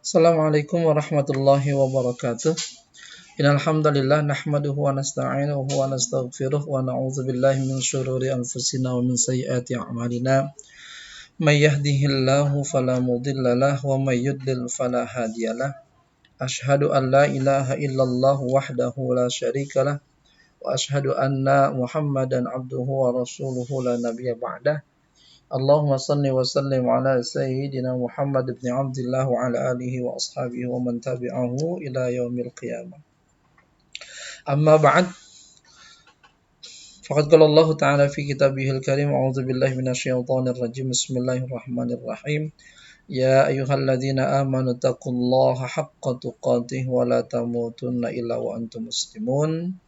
Assalamualaikum warahmatullahi wabarakatuh. Innal hamdalillah nahmaduhu wa nasta'inuhu wa nastaghfiruh wa na'udzu billahi min syururi anfusina wa min sayyiati a'malina. May yahdihillahu fala mudilla lahu wa may yudlil fala hadiyalah. Asyhadu an la ilaha illallah wahdahu la syarikalah wa asyhadu anna Muhammadan abduhu wa rasuluhu la nabiyya ba'dah. Allahumma salli wa sallim ala sayyidina Muhammad ibn Abdullah wa ala alihi wa ashabihi wa man tabi'ahu ila yaumil qiyamah. Amma ba'd. Faqad qala Allah ta'ala fi kitabihil karim, a'udzu billahi minasyaitonir rajim. Bismillahirrahmanirrahim. Ya ayyuhalladzina amanu taqullaha haqqa tuqatih wa la tamutunna illa wa antum muslimun.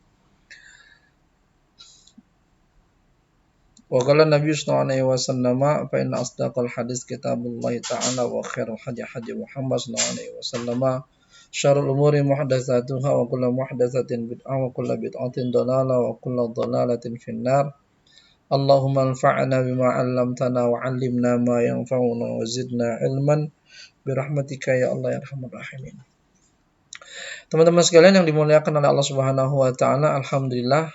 Wa qala Nabi sallallahu alaihi wasallam, fa inna asdaqal hadis kitabullah ta'ala wa khairul hadi hadi Muhammad sallallahu alaihi wasallam. Syarrul umuri muhdatsatuha wa kullu muhdatsatin bid'ah wa kullu bid'atin dhalalah wa kullu dhalalatin finnar. Allahumma anfa'na bima 'allamtana wa 'allimna ma yanfa'una wa zidna ilman birahmatika ya Allah ya arhamar rahimin. Teman-teman sekalian yang dimuliakan oleh Allah Subhanahu wa taala, alhamdulillah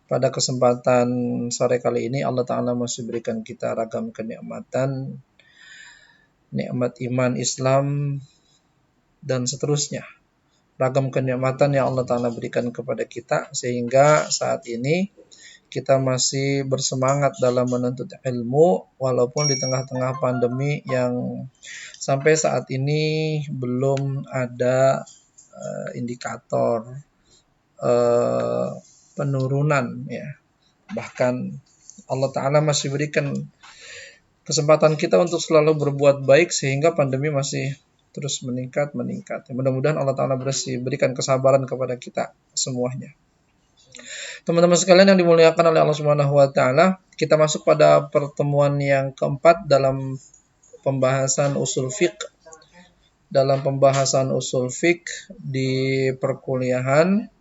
pada kesempatan sore kali ini Allah Ta'ala masih berikan kita ragam kenikmatan, nikmat iman, Islam, dan seterusnya. Ragam kenikmatan yang Allah Ta'ala berikan kepada kita sehingga saat ini kita masih bersemangat dalam menuntut ilmu walaupun di tengah-tengah pandemi yang sampai saat ini belum ada indikator penurunan ya. Bahkan Allah Ta'ala masih berikan kesempatan kita untuk selalu berbuat baik sehingga pandemi masih terus meningkat. Mudah-mudahan Allah Ta'ala berikan kesabaran kepada kita semuanya. Teman-teman sekalian yang dimuliakan oleh Allah Subhanahu wa taala, kita masuk pada pertemuan yang keempat dalam pembahasan usul fiqh. Dalam pembahasan usul fiqh di perkuliahan,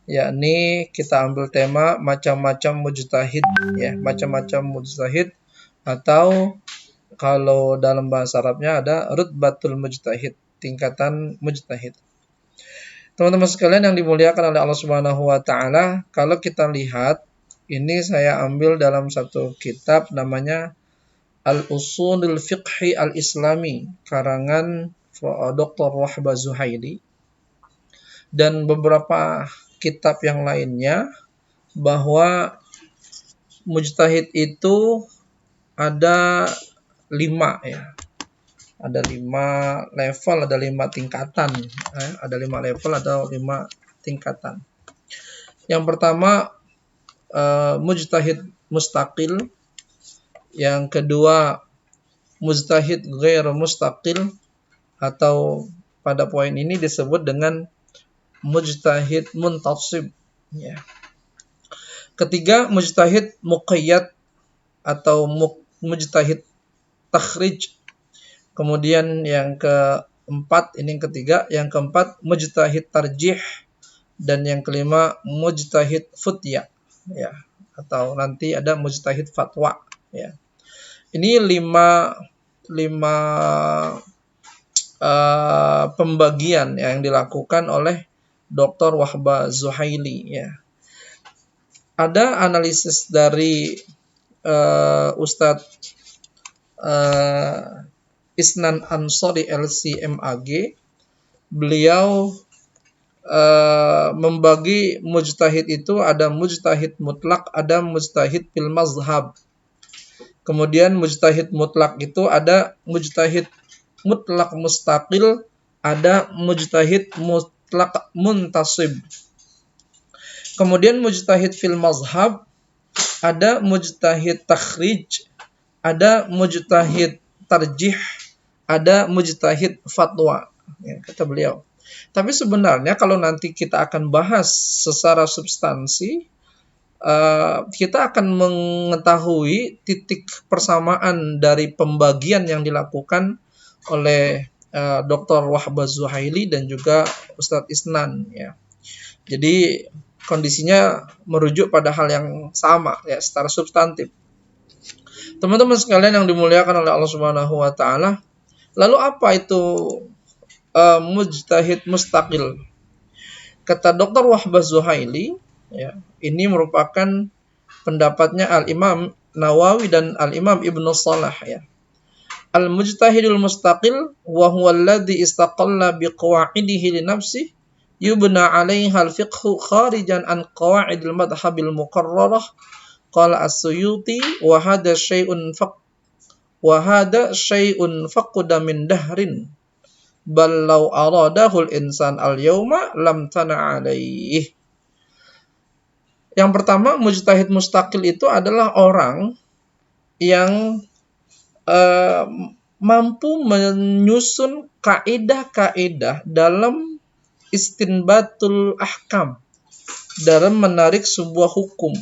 yakni kita ambil tema macam-macam mujtahid ya, macam-macam mujtahid, atau kalau dalam bahasa Arabnya ada rutbatul mujtahid, tingkatan mujtahid. Teman-teman sekalian yang dimuliakan oleh Allah Subhanahu wa taala, kalau kita lihat ini saya ambil dalam satu kitab namanya Al-Usulul Fiqhi Al-Islami karangan Dr. Wahbah Zuhaili dan beberapa kitab yang lainnya, bahwa mujtahid itu ada 5 ya. Ada 5 level, ada 5 tingkatan. Ada 5 level, ada 5 tingkatan. Yang pertama mujtahid mustaqil. Yang kedua mujtahid ghair mustaqil, atau pada poin ini disebut dengan mujtahid muntasib ya. Ketiga mujtahid muqayyad atau mujtahid takhrij. Kemudian yang keempat, ini yang ketiga, yang keempat mujtahid tarjih, dan yang kelima mujtahid futya ya, atau nanti ada mujtahid fatwa ya. Ini 5 pembagian yang dilakukan oleh Dr. Wahbah Zuhaili ya. Ada analisis dari Ustadz Isnan Ansori LCMAG. Beliau membagi mujtahid itu ada mujtahid mutlak, ada mujtahid fil mazhab. Kemudian mujtahid mutlak itu ada mujtahid mutlak mustaqil, ada mujtahid mutlak muntasib. Kemudian mujtahid fil mazhab ada mujtahid takhrij, ada mujtahid tarjih, ada mujtahid fatwa ya, kata beliau. Tapi sebenarnya kalau nanti kita akan bahas secara substansi, kita akan mengetahui titik persamaan dari pembagian yang dilakukan oleh Dr. Wahbah Zuhaili dan juga Ustadz Isnan ya. Jadi kondisinya merujuk pada hal yang sama ya, secara substantif. Teman-teman sekalian yang dimuliakan oleh Allah Subhanahu wa taala, lalu apa itu mujtahid mustaqil. Kata Dr. Wahbah Zuhaili, ya, ini merupakan pendapatnya Al-Imam Nawawi dan Al-Imam Ibnu Salah, ya. Al-mujtahidul mustaqil wa huwa alladhi istaqalla biqawa'idihi li nafsihi yubna 'alaiha al-fiqhu kharijan an qawa'idil madhhabil muqarrarah. Qala As-Suyuti wa hadha syai'un faqda min dahrin bal law aradahu al-insan al-yawma lam tana 'alaihi. Yang pertama, mujtahid mustaqil itu adalah orang yang mampu menyusun kaidah-kaidah dalam istinbatul ahkam, dalam menarik sebuah hukum.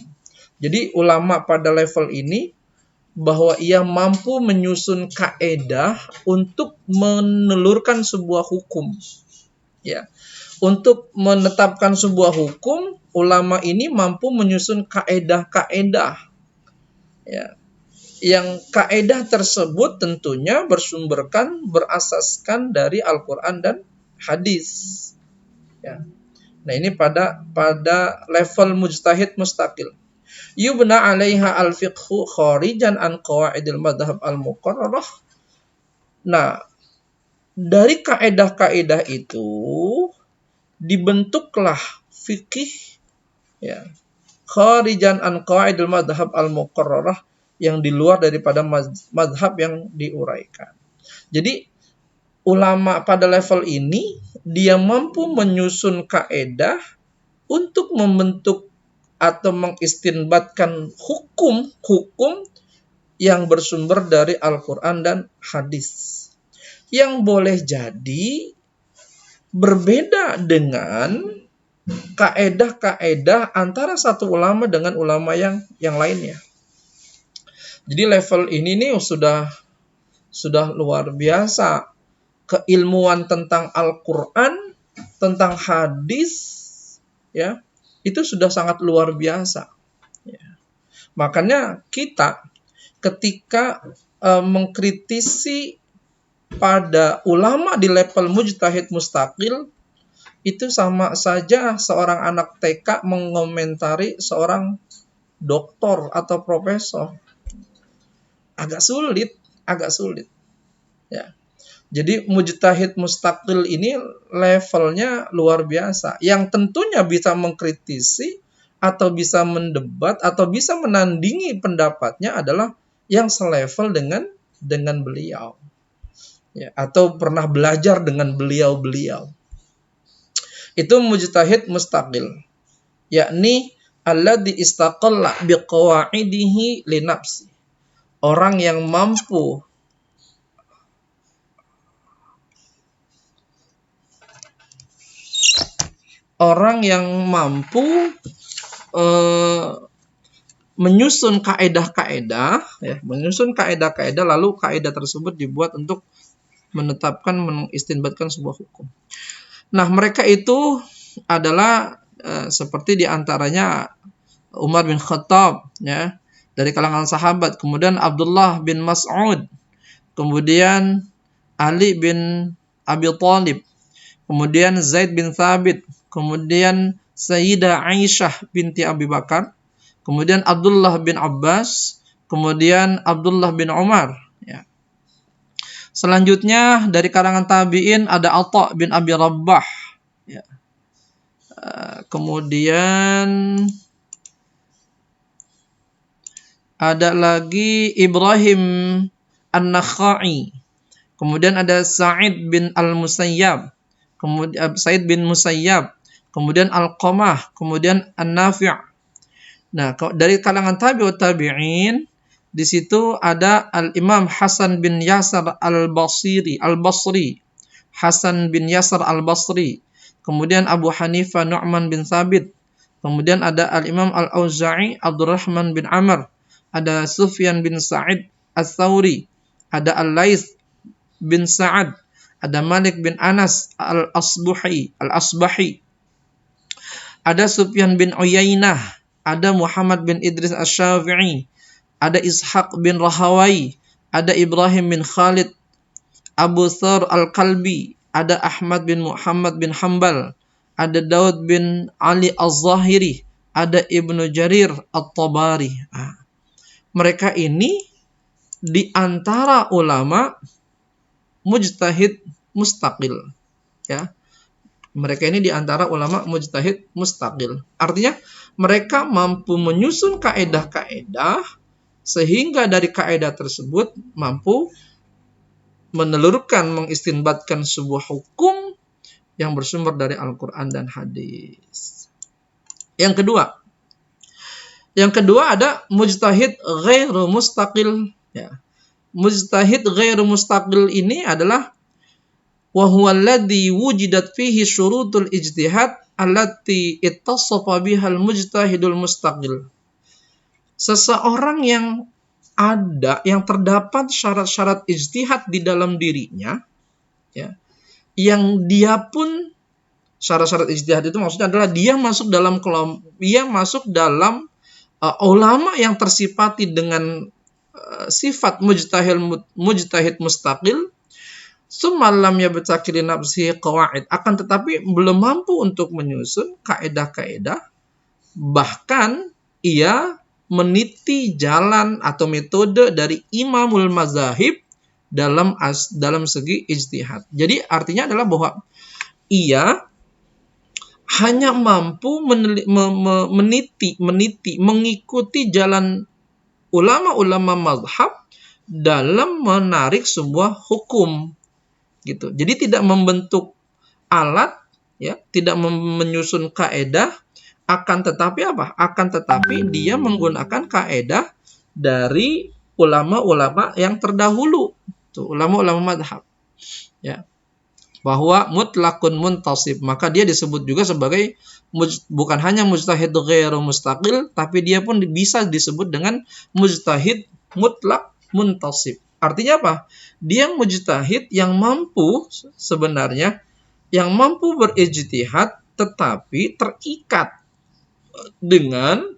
Jadi ulama pada level ini bahwa ia mampu menyusun kaidah untuk menelurkan sebuah hukum. Ya. Untuk menetapkan sebuah hukum, ulama ini mampu menyusun kaidah-kaidah. Ya. Yang kaidah tersebut tentunya berasaskan dari Al-Quran dan hadis. Ya. Nah, ini pada level mujtahid mustaqil. Yubna 'alaiha al-fiqhu kharijan an qawaidil madhhab al-muqarrarah. Nah, dari kaidah-kaidah itu dibentuklah fikih, ya, kharijan an qawaidil madhhab al-muqarrarah, yang di luar daripada madhab yang diuraikan. Jadi ulama pada level ini dia mampu menyusun kaidah untuk membentuk atau mengistinbatkan hukum-hukum yang bersumber dari Al-Quran dan hadis, yang boleh jadi berbeda dengan kaidah-kaidah antara satu ulama dengan ulama yang lainnya. Jadi level ini nih sudah luar biasa. Keilmuan tentang Al-Quran, tentang hadis, ya, itu sudah sangat luar biasa. Ya. Makanya kita ketika mengkritisi pada ulama di level mujtahid mustaqil, itu sama saja seorang anak TK mengomentari seorang doktor atau profesor. Agak sulit. Ya. Jadi mujtahid mustaqil ini levelnya luar biasa, yang tentunya bisa mengkritisi atau bisa mendebat atau bisa menandingi pendapatnya adalah yang selevel dengan beliau, ya, atau pernah belajar dengan beliau. Itu mujtahid mustaqil, yakni alladzi istaqalla biqawaidihi li nafsi. Orang yang mampu menyusun kaidah-kaidah, ya, lalu kaidah tersebut dibuat untuk menetapkan, mengistinbatkan sebuah hukum. Nah, mereka itu adalah seperti diantaranya Umar bin Khattab, ya, dari kalangan sahabat, kemudian Abdullah bin Mas'ud, kemudian Ali bin Abi Thalib, kemudian Zaid bin Thabit, kemudian Sayyidah Aisyah binti Abi Bakar, kemudian Abdullah bin Abbas, kemudian Abdullah bin Umar. Ya. Selanjutnya dari kalangan tabi'in ada Atha bin Abi Rabbah. Ya. Kemudian ada lagi Ibrahim An-Nakhai. Kemudian ada Sa'id bin Al-Musayyab. Kemudian Sa'id bin Musayyab. Kemudian Al-Qamah. Kemudian An-Nafi'. Nah, dari kalangan tabi'ut tabi'in, di situ ada Al-Imam Hasan bin Yasar Al-Basri. Hasan bin Yasar Al-Basri. Kemudian Abu Hanifah Nu'man bin Thabit. Kemudian ada Al-Imam Al-Auza'i Abdurrahman bin Amr. Ada Sufyan bin Sa'id Ats-Tsauri, ada Al-Laits bin Sa'ad, ada Malik bin Anas Al-Asbahi, ada Sufyan bin Uyainah, ada Muhammad bin Idris Asy-Syafi'i, ada Ishaq bin Rahawai, ada Ibrahim bin Khalid, Abu Thar Al-Kalbi, ada Ahmad bin Muhammad bin Hambal, ada Daud bin Ali Az-Zahiri, ada Ibnu Jarir At-Tabari. Mereka ini di antara ulama mujtahid mustaqil, ya. Mereka ini di antara ulama mujtahid mustaqil. Artinya mereka mampu menyusun kaedah-kaedah sehingga dari kaedah tersebut mampu menelurkan, mengistinbatkan sebuah hukum yang bersumber dari Al-Quran dan hadis. Yang kedua ada mujtahid ghairu mustaqil. Ya. Mujtahid ghairu mustaqil ini adalah wa huwa alladhi wujidat fihi syurutul ijtihad allati ittasafa bihal mujtahidul mustaqil. Seseorang yang terdapat syarat-syarat ijtihad di dalam dirinya, ya, yang dia pun syarat-syarat ijtihad itu maksudnya adalah dia masuk dalam ulama yang tersifati dengan sifat mujtahid mustaqil. Sumalam ya bercakir nafsi qawaid, akan tetapi belum mampu untuk menyusun kaedah-kaedah, bahkan ia meniti jalan atau metode dari imamul mazahib dalam segi ijtihad. Jadi artinya adalah bahwa ia hanya mampu meniti mengikuti jalan ulama-ulama mazhab dalam menarik sebuah hukum. Gitu. Jadi tidak membentuk alat, ya, tidak menyusun kaedah, akan tetapi dia menggunakan kaedah dari ulama-ulama yang terdahulu, tuh, ulama-ulama madhab, ya, bahwa mutlakun muntasib, maka dia disebut juga sebagai bukan hanya mujtahid ghairu mustaqil, tapi dia pun bisa disebut dengan mujtahid mutlak muntasib. Artinya apa? Dia mujtahid yang mampu berijtihad tetapi terikat dengan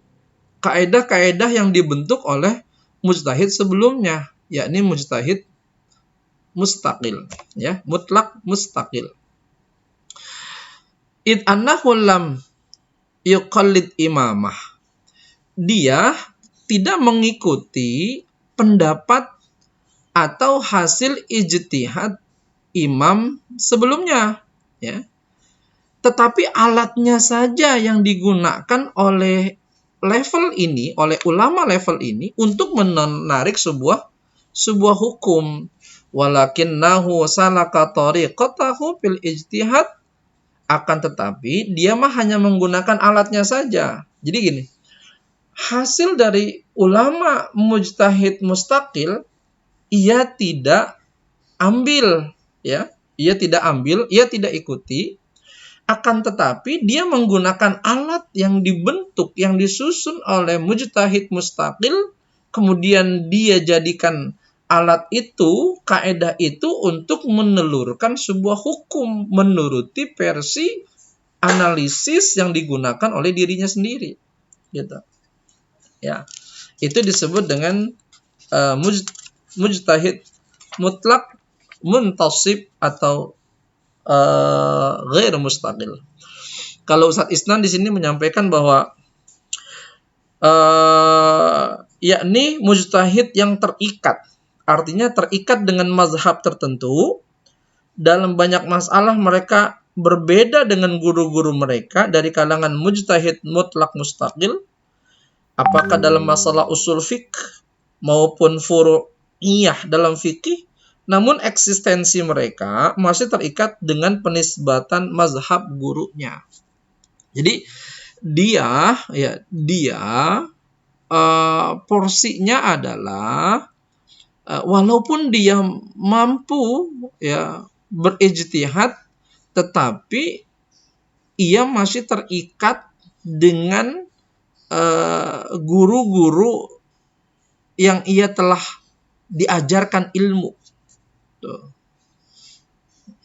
kaedah-kaedah yang dibentuk oleh mujtahid sebelumnya, yakni mujtahid mustaqil, ya, mutlak mustaqil. Id annahu lam yuqallid imamah. Dia tidak mengikuti pendapat atau hasil ijtihad imam sebelumnya, ya. Tetapi alatnya saja yang digunakan oleh ulama level ini untuk menarik sebuah hukum. Walakinnahu salaka tariqatahu fil ijtihad, akan tetapi dia hanya menggunakan alatnya saja. Jadi gini, hasil dari ulama mujtahid mustaqil ia tidak ambil, ya, ia tidak ikuti, akan tetapi dia menggunakan alat yang dibentuk, yang disusun oleh mujtahid mustaqil, kemudian dia jadikan alat itu, kaedah itu untuk menelurkan sebuah hukum menuruti versi analisis yang digunakan oleh dirinya sendiri, gitu. Ya, itu disebut dengan mujtahid mutlak muntasib atau ghair mustaqil. Kalau Ustaz Isnan di sini menyampaikan bahwa yakni mujtahid yang terikat, artinya terikat dengan mazhab tertentu. Dalam banyak masalah mereka berbeda dengan guru-guru mereka dari kalangan mujtahid mutlak mustaqil, apakah dalam masalah usul fiqh maupun furu'iyah dalam fikih, namun eksistensi mereka masih terikat dengan penisbatan mazhab gurunya. Jadi dia porsinya adalah walaupun dia mampu, ya, berijtihad, tetapi ia masih terikat dengan guru-guru yang ia telah diajarkan ilmu, tuh,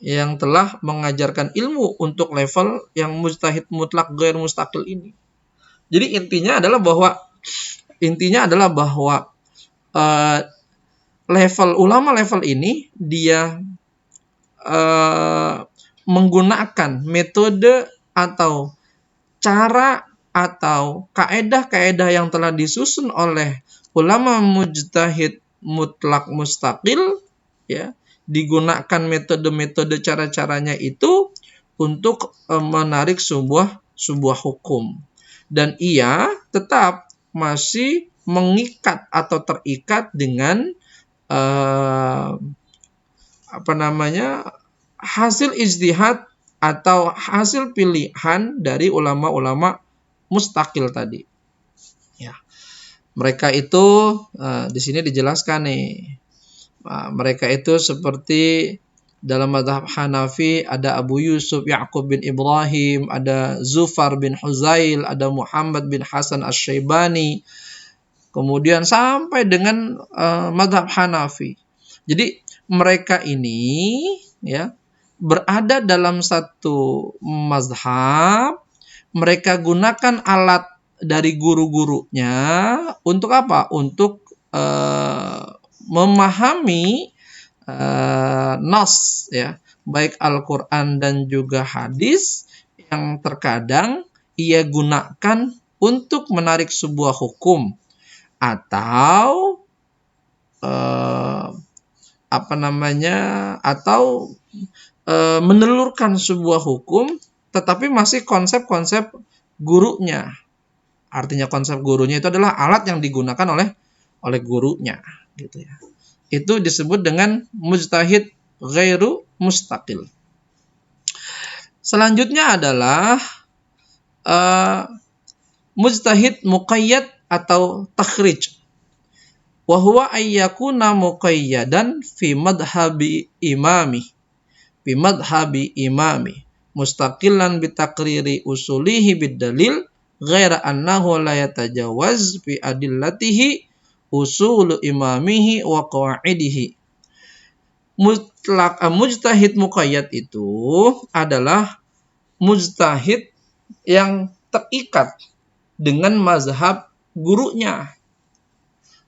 yang telah mengajarkan ilmu untuk level yang mujtahid mutlak ghair mustaqil ini. Jadi intinya adalah bahwa level ulama level ini dia menggunakan metode atau cara atau kaedah-kaedah yang telah disusun oleh ulama mujtahid mutlak mustaqil, ya, digunakan metode-metode cara-caranya itu untuk menarik sebuah hukum, dan ia tetap masih mengikat atau terikat dengan hasil ijtihad atau hasil pilihan dari ulama-ulama mustaqil tadi. Ya, mereka itu di sini dijelaskan nih. Mereka itu seperti dalam mazhab Hanafi ada Abu Yusuf Ya'qub bin Ibrahim, ada Zufar bin Huzail, ada Muhammad bin Hasan Asy-Syaibani, kemudian sampai dengan mazhab Hanafi. Jadi mereka ini, ya, berada dalam satu mazhab, mereka gunakan alat dari guru-gurunya untuk apa? Untuk memahami nas, ya, baik Al-Quran dan juga hadis, yang terkadang ia gunakan untuk menarik sebuah hukum atau atau menelurkan sebuah hukum, tetapi masih konsep-konsep gurunya. Artinya konsep gurunya itu adalah alat yang digunakan oleh gurunya, gitu ya. Itu disebut dengan mujtahid ghairu mustaqil. Selanjutnya adalah mujtahid muqayyad atau takhrij. Wa huwa ayyakuna muqayyadan fi madhhabi imami mustaqilan bi taqriri usulihi bid dalil ghaira annahu la yatajawaz fi adillatihi usul imamihi wa qawaidihi. Mujtahid muqayyad itu adalah mujtahid yang terikat dengan mazhab gurunya.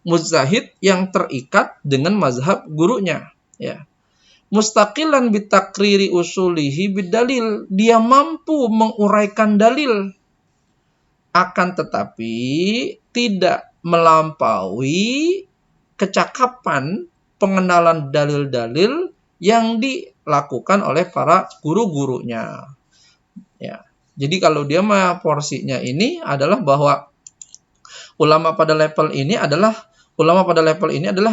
Mujtahid yang terikat dengan mazhab gurunya, ya. Mustaqilan bitakriri usulihi bidalil, dia mampu menguraikan dalil, akan tetapi tidak melampaui kecakapan pengenalan dalil-dalil yang dilakukan oleh para guru-gurunya, ya. Jadi kalau dia mah porsinya ini adalah bahwa ulama pada level ini adalah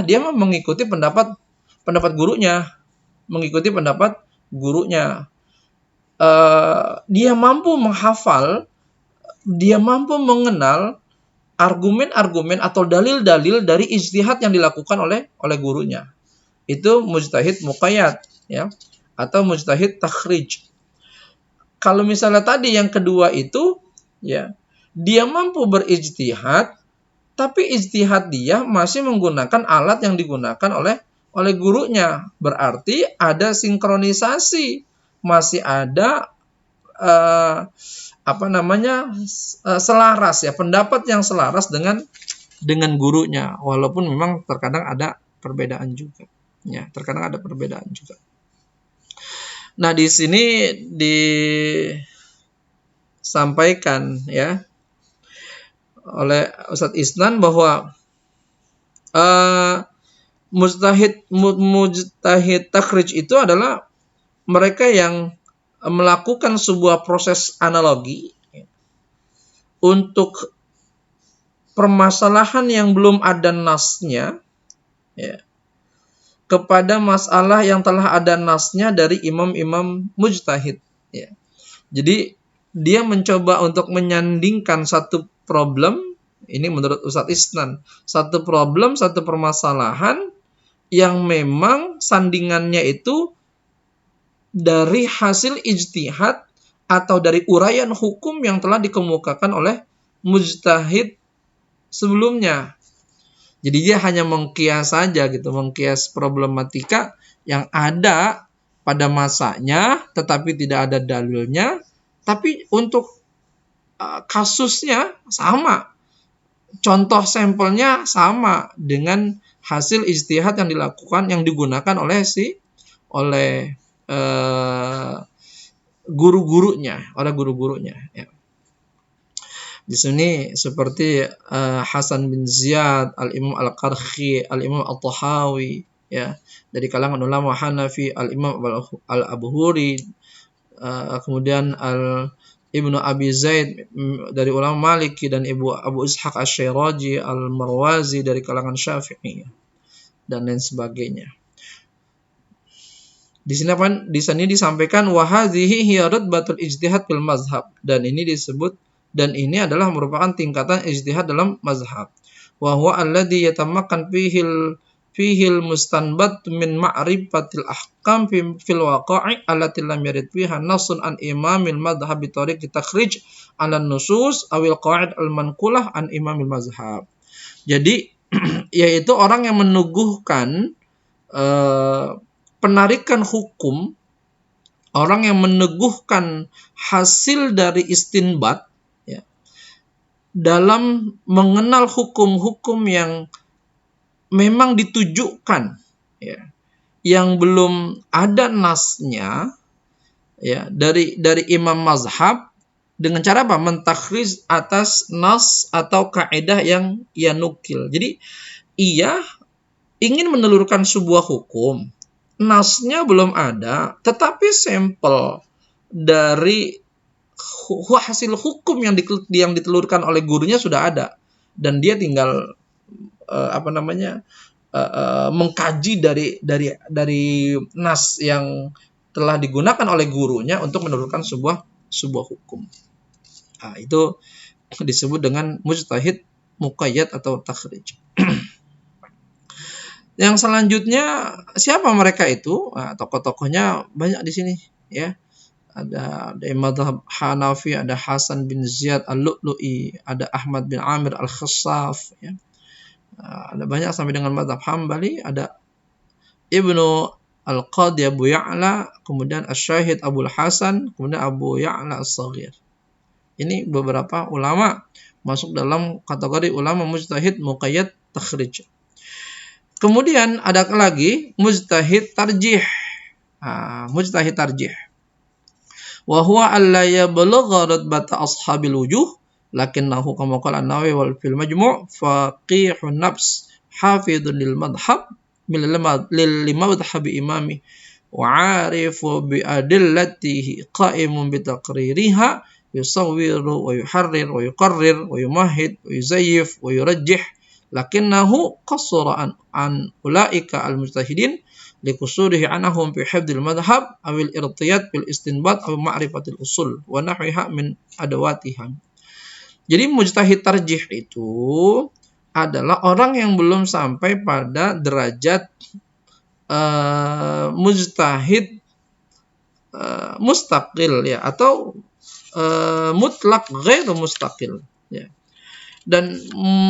dia mengikuti pendapat gurunya, dia mampu menghafal, dia mampu mengenal argumen-argumen atau dalil-dalil dari ijtihad yang dilakukan oleh gurunya. Itu mujtahid muqayyad, ya, atau mujtahid takhrij. Kalau misalnya tadi yang kedua itu, ya, dia mampu berijtihad, tapi ijtihad dia masih menggunakan alat yang digunakan oleh gurunya. Berarti ada sinkronisasi, masih ada selaras, ya, pendapat yang selaras dengan gurunya, walaupun memang terkadang ada perbedaan juga, ya, Nah, di sini disampaikan, ya, oleh Ustadz Isnan bahwa mujtahid takhrij itu adalah mereka yang melakukan sebuah proses analogi, ya, untuk permasalahan yang belum ada nasnya, ya, kepada masalah yang telah ada nasnya dari imam-imam mujtahid, ya. Jadi dia mencoba untuk menyandingkan satu problem, ini menurut Ustadz Isnan, satu problem, satu permasalahan yang memang sandingannya itu dari hasil ijtihad atau dari uraian hukum yang telah dikemukakan oleh mujtahid sebelumnya. Jadi dia hanya mengkias saja, gitu, mengkias problematika yang ada pada masanya, tetapi tidak ada dalilnya, tapi untuk kasusnya sama, contoh sampelnya sama dengan hasil ijtihad yang dilakukan, yang digunakan oleh guru-gurunya, oleh guru-gurunya. Ya. Di sini seperti Hasan bin Ziyad, Al-Imam Al-Qarhi, Al-Imam At-Tahawi, ya, dari kalangan ulama Hanafi, Al-Imam Al-Abhuri, kemudian Ibnu Abi Zaid dari ulama Maliki, dan Abu Ishaq Asy-Syirazi, Al-Marwazi dari kalangan Syafi'i, dan lain sebagainya. Di sini disampaikan wa hadhihi hiya rutbatul ijtihad fil mazhab, dan ini adalah merupakan tingkatan ijtihad dalam mazhab. Wa huwa alladhi yatamakkan fihil mustanbat min ma'rifatil ahkam fil waqa'i allati lam yarid fiha nassun an imamil madhhab bi tariq takhrij 'ala nusus awil qa'id al manqulah an imamil mazhab. Jadi yaitu orang yang meneguhkan penarikan hukum, orang yang meneguhkan hasil dari istinbat, ya, dalam mengenal hukum-hukum yang memang ditujukan, ya, yang belum ada nasnya, ya, dari imam mazhab, dengan cara apa? Mentakriz atas nas atau kaidah yang ia nukil. Jadi ia ingin menelurkan sebuah hukum, nasnya belum ada, tetapi sampel dari hasil hukum yang ditelurkan oleh gurunya sudah ada, dan dia tinggal mengkaji dari nas yang telah digunakan oleh gurunya untuk menelurkan sebuah hukum. Nah, itu disebut dengan mujtahid muqayyad atau takhrij. Yang selanjutnya, siapa mereka itu? Nah, tokoh-tokohnya banyak di sini, ya. Ada mazhab Hanafi, ada Hasan bin Ziyad Al-Lu'lu'i, ada Ahmad bin Amir Al-Khassaf, ya. Ada banyak sampai dengan mazhab Hambali, ada Ibnu Al-Qadhi Abu Ya'la, kemudian Asy-Syahid Abul Hasan, kemudian Abu Ya'la As-Saghir. Ini beberapa ulama masuk dalam kategori ulama mujtahid muqayyad takhrij. Kemudian ada lagi mujtahid tarjih. Mujtahid tarjih. Wa huwa alla yablugha rutbata ashabil wujuh lakinnahu kama qala an-Nawawi wal fil majmu' faqihun nafs hafidhun lil madhhab lil madhhab imami wa 'arifu bi adillatihi qa'imun bi taqririha yusawwiru wa yuharrir wa yuqarrir wa yumahhid wa yuzayyif wa yurajjih lakinnahu qassara an ulaika al-mujtahidin liqusurihi anahum fi hifdzil madhhab awil irtiyad bil istinbat aw ma'rifatil usul wa nahwiha min adawatiha. Jadi mujtahid tarjih itu adalah orang yang belum sampai pada derajat mujtahid mustaqil, ya, atau mutlak ghairu mustaqil, ya. Dan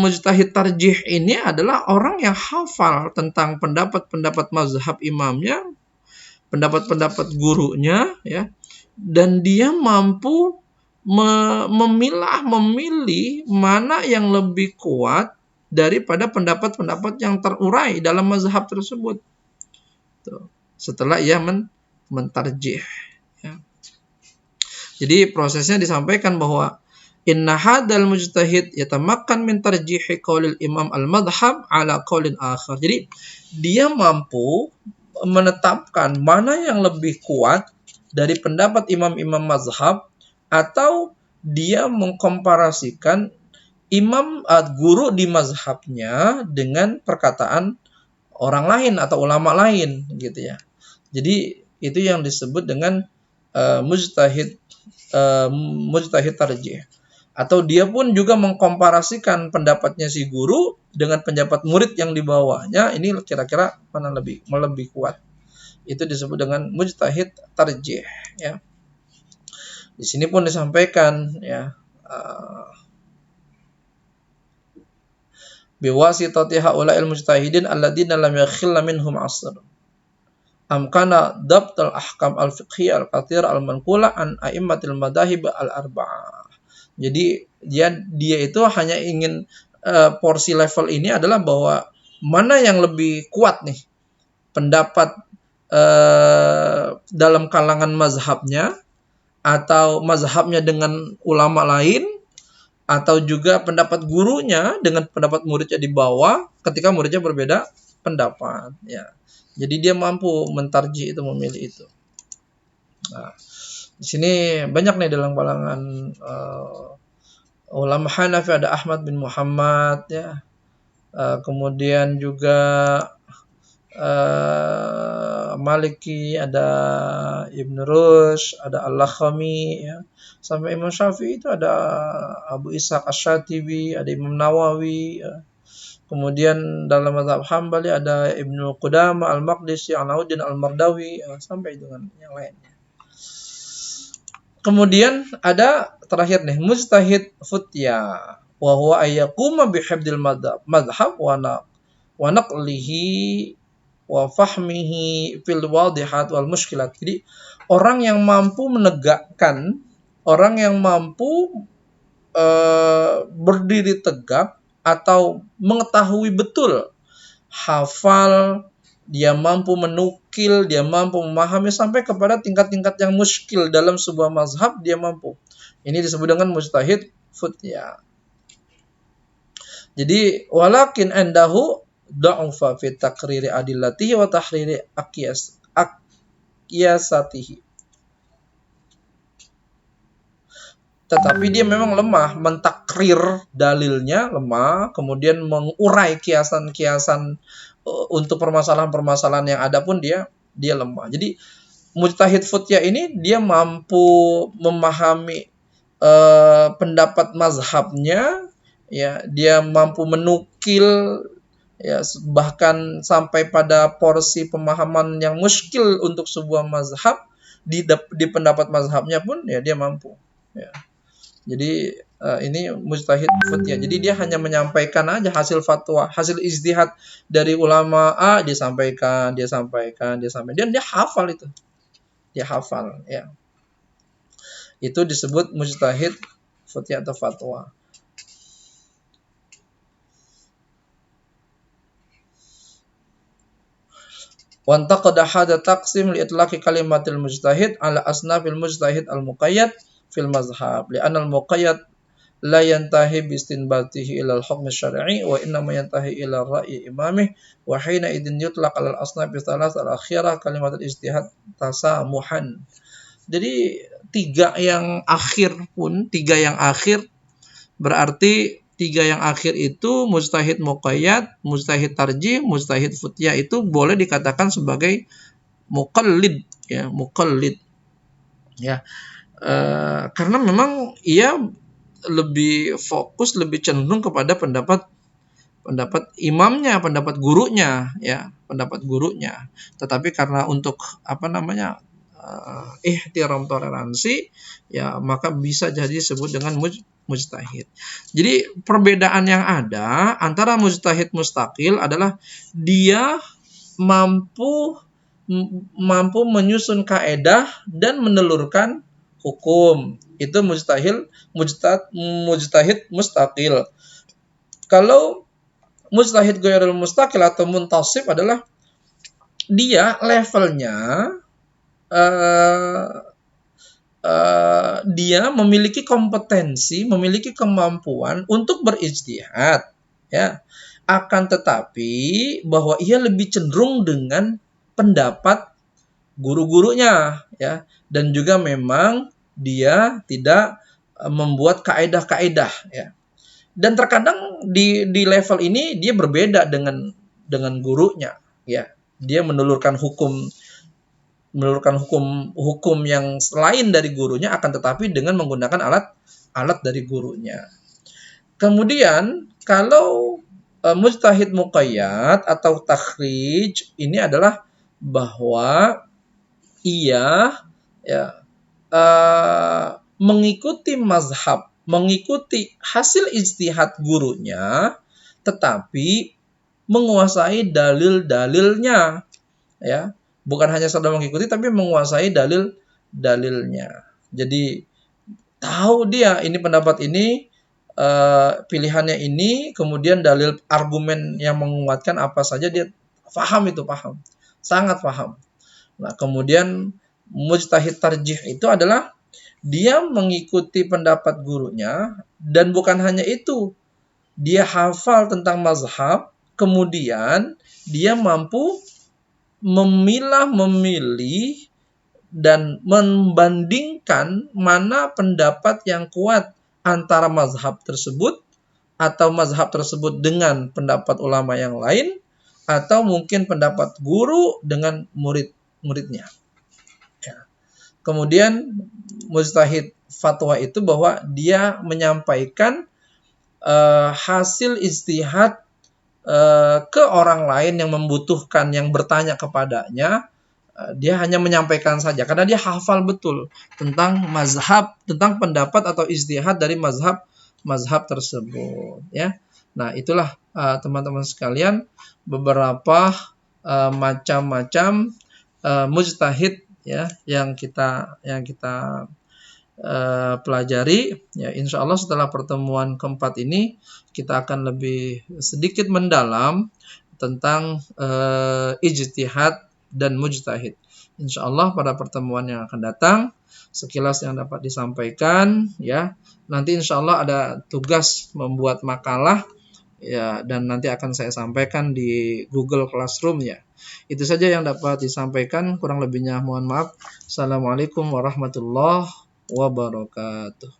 mujtahid tarjih ini adalah orang yang hafal tentang pendapat-pendapat mazhab imamnya, pendapat-pendapat gurunya, ya, dan dia mampu memilih mana yang lebih kuat daripada pendapat-pendapat yang terurai dalam mazhab tersebut. Tuh. Setelah ia mentarjih, ya. Jadi prosesnya disampaikan bahwa inna hadal mujtahid yatamakkan min tarjihi qaulil imam al-madhhab ala qaulin akhar. Jadi dia mampu menetapkan mana yang lebih kuat dari pendapat imam-imam mazhab, atau dia mengkomparasikan imam guru di mazhabnya dengan perkataan orang lain atau ulama lain, gitu, ya. Jadi itu yang disebut dengan mujtahid tarjih. Atau dia pun juga mengkomparasikan pendapatnya si guru dengan pendapat murid yang di bawahnya, ini kira-kira mana lebih kuat. Itu disebut dengan mujtahid tarjih, ya. Di sini pun disampaikan, ya, biwasitati haula'il mujtahidin alladziina lam yakhilla minhum 'asr amkana dabt al-ahkam al-fiqhiyah al-katsir al-manqula an a'immatil madahib al-arba'ah. Jadi dia itu hanya ingin porsi level ini adalah bahwa mana yang lebih kuat nih pendapat dalam kalangan mazhabnya, atau mazhabnya dengan ulama lain, atau juga pendapat gurunya dengan pendapat muridnya di bawah ketika muridnya berbeda pendapat, ya. Jadi dia mampu mentarji itu, memilih itu. Nah, di sini banyak nih dalam kalangan ulama Hanafi ada Ahmad bin Muhammad, ya. Kemudian juga Maliki, ada Ibn Rushd, ada Al-Lakhami, ya. Sampai Imam Syafi'i itu ada Abu Ishaq Asy-Syatibi, ada Imam Nawawi, ya. Kemudian dalam mazhab Hambali ada Ibnu Qudamah Al-Maqdisi, Alauddin Al-Mardawi, ya, sampai dengan yang lainnya. Kemudian ada terakhir nih, mujtahid futya, wa huwa ayyakuma bihifdzil madhab wa naqlihi wa fahmihi fil wadihat wal mushkilat. Jadi orang yang mampu menegakkan, orang yang mampu berdiri tegak atau mengetahui betul, hafal, dia mampu menukil, dia mampu memahami sampai kepada tingkat-tingkat yang muskil dalam sebuah mazhab, dia mampu. Ini disebut dengan mujtahid futya. Jadi walakin indahu da'ufa fi taqriri adillatihi wa tahriri aqyasatihi. Tetapi dia memang lemah mentakrir dalilnya, lemah, kemudian mengurai kiasan-kiasan untuk permasalahan-permasalahan yang ada pun dia lemah. Jadi mujtahid futya ini dia mampu memahami pendapat mazhabnya, ya, dia mampu menukil, ya, bahkan sampai pada porsi pemahaman yang muskil untuk sebuah mazhab di pendapat mazhabnya pun, ya, dia mampu, ya. Jadi ini mujtahid futya. Jadi dia hanya menyampaikan aja hasil fatwa, hasil ijtihad dari ulama A, disampaikan. Dan dia hafal itu. Dia hafal, ya. Itu disebut mujtahid futya atau fatwa. Wa antaqada hadha taqsim li itlaqi kalimatil mujtahid ala asnafil mujtahid al-muqayyad fil mazhab li'anna al-muqayyad la yantahi bi istinbatihi ila al-hukm asy-syar'i wa innama yantahi ila ra'yi imamih wa hina idin yutlaq ala al-asnaf thalath al-akhirah kalimat al-ijtihad tasamuhan. Jadi tiga yang akhir berarti tiga yang akhir itu mujtahid muqayyad, mujtahid tarjih, mujtahid futya itu boleh dikatakan sebagai muqallid, ya, muqallid, ya. Karena memang ia lebih fokus, lebih cenderung kepada pendapat imamnya, pendapat gurunya, ya, pendapat gurunya. Tetapi karena untuk ihtiram, toleransi, ya, maka bisa jadi disebut dengan mujtahid. Jadi perbedaan yang ada antara mujtahid mustaqil adalah dia mampu menyusun kaedah dan menelurkan hukum. Itu mujtahid mustaqil. Kalau mujtahid ghairul mustaqil atau muntasib adalah dia levelnya dia memiliki kompetensi, memiliki kemampuan untuk berijtihad, ya. Akan tetapi bahwa ia lebih cenderung dengan pendapat guru-gurunya, ya, dan juga memang dia tidak membuat kaedah-kaedah, ya. Dan terkadang di level ini dia berbeda dengan gurunya, ya. Dia menelurkan hukum yang selain dari gurunya, akan tetapi dengan menggunakan alat dari gurunya. Kemudian kalau mujtahid muqayyad atau takhrij ini adalah bahwa ia, ya, mengikuti mazhab, mengikuti hasil ijtihad gurunya, tetapi menguasai dalil-dalilnya, ya. Bukan hanya sekedar mengikuti, tapi menguasai dalil-dalilnya. Jadi tahu dia ini pendapat ini, pilihannya ini, kemudian dalil argumen yang menguatkan apa saja dia paham, sangat paham. Nah, kemudian mujtahid tarjih itu adalah dia mengikuti pendapat gurunya, dan bukan hanya itu, dia hafal tentang mazhab, kemudian dia mampu memilih dan membandingkan mana pendapat yang kuat antara mazhab tersebut atau mazhab tersebut dengan pendapat ulama yang lain, atau mungkin pendapat guru dengan murid-muridnya. Ya. Kemudian mujtahid fatwa itu bahwa dia menyampaikan hasil ijtihad ke orang lain yang membutuhkan, yang bertanya kepadanya. Dia hanya menyampaikan saja karena dia hafal betul tentang mazhab, tentang pendapat atau ijtihad dari mazhab tersebut, ya. Nah, itulah teman-teman sekalian beberapa macam-macam mujtahid, ya, yang kita pelajari. Ya, insya Allah setelah pertemuan keempat ini kita akan lebih sedikit mendalam tentang ijtihad dan mujtahid. Insya Allah pada pertemuan yang akan datang, sekilas yang dapat disampaikan, ya. Nanti insya Allah ada tugas membuat makalah, ya, dan nanti akan saya sampaikan di Google Classroom, ya. Itu saja yang dapat disampaikan, kurang lebihnya mohon maaf. Assalamualaikum warahmatullahi wabarakatuh.